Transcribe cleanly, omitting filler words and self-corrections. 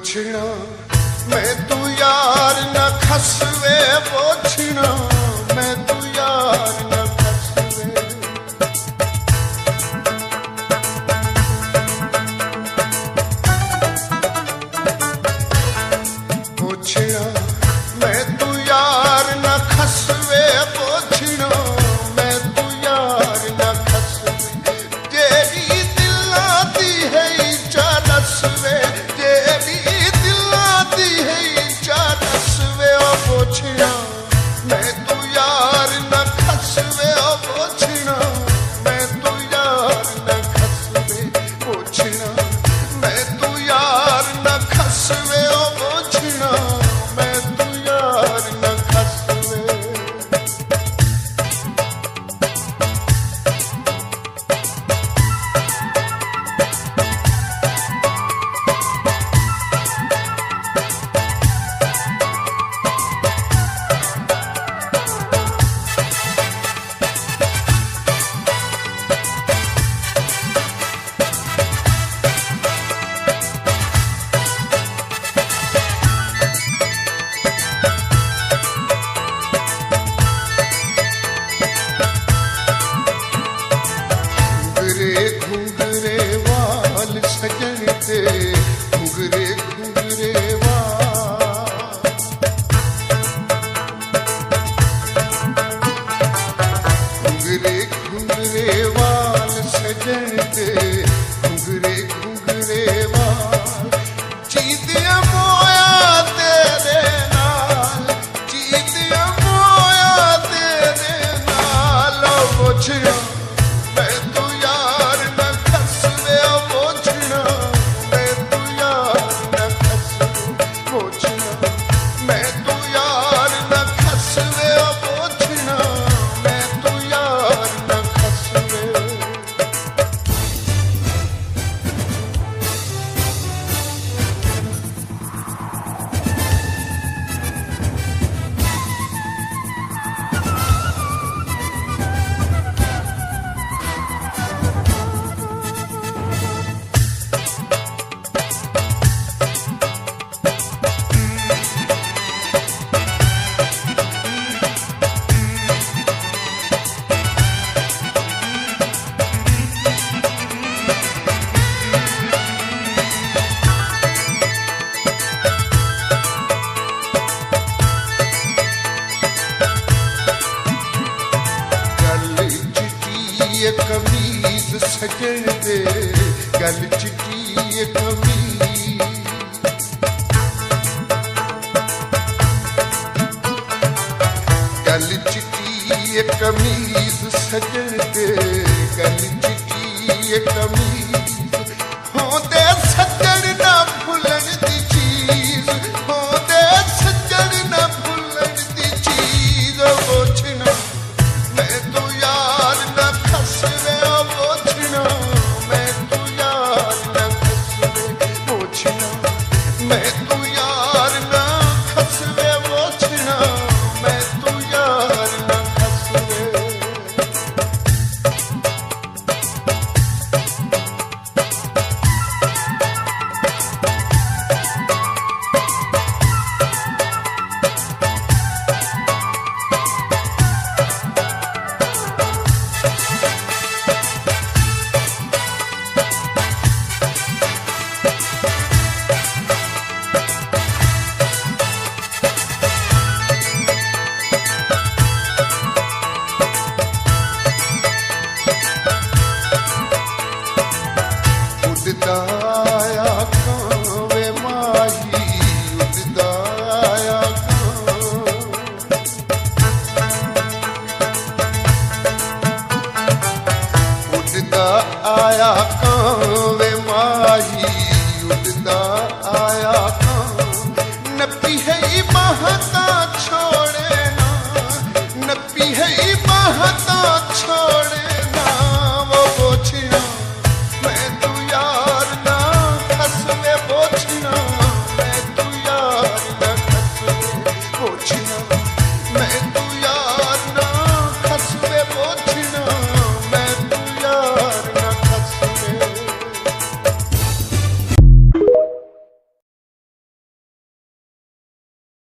पुछना मैं तू यार न खसवे पुछना मैं तू यार न खसवे पुछना मैं तू यार न खसवे पुछना मैं तू यार न खसवे तेरी दिला दी है चालसवे पुछना मैं तू यार न खसवे पुछना मैं तू यार न खसवे पुछना मैं तू यार न खसवे पुछना मैं तू यार न खसवे घुंगरे वाल सजन ते घुंगरे घुंगरे वाल घुंगरे घुंगरे वाल सजन ते घुंगरे घुंगरे वाल चीतिया मोया तेरे नाल चीतिया मोया तेरे नाल पुछना कमीज सजन दे गल चिट्टी कमीज गल चिट्टी कमीज सजन दे गल चिट्टी कमीज